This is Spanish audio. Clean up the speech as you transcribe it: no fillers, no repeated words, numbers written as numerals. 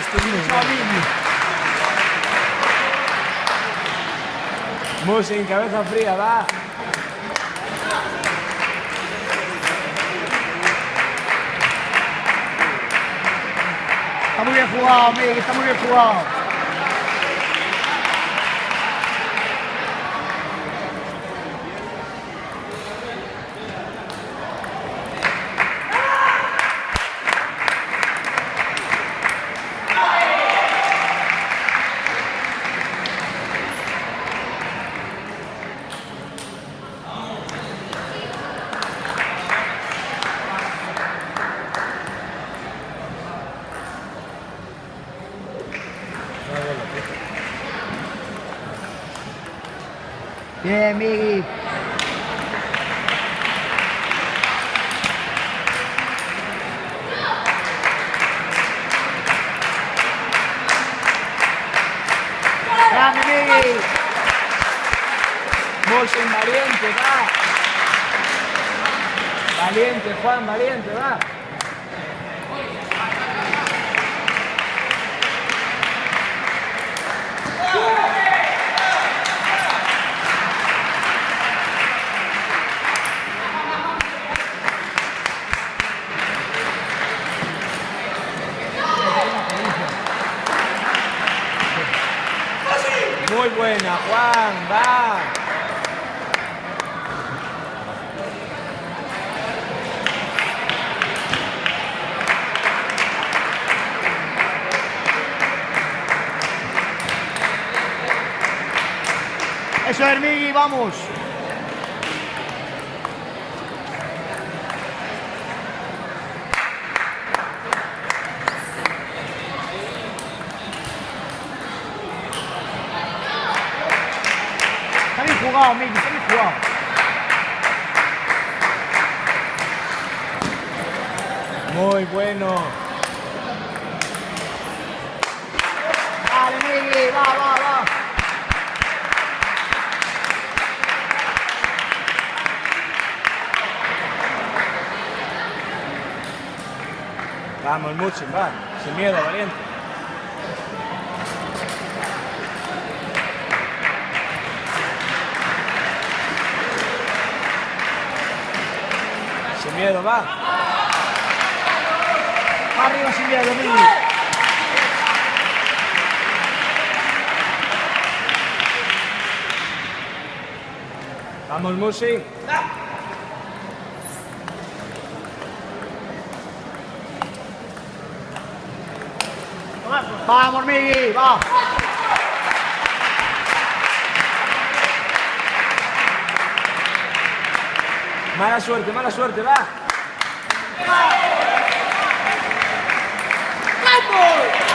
Chao, Mimi. Musin, cabeza fría, va. Está muy bien jugado, Miguel, está muy bien jugado. Bien, Migui. Grande, Migui. Musin, valiente, va. Valiente, Juan, valiente, va. Muy buena, Juan, va. Eso es, Migui, vamos. Está bien jugado, Migui, está bien jugado. Muy bueno. Dale, Migui, va, va, va. Vamos, Musin, va. Sin miedo, valiente. Sin miedo, va. Arriba sin miedo, Migui. Vamos, Musin. Vamos, Migui, va. Mala suerte, va. ¡Vamos!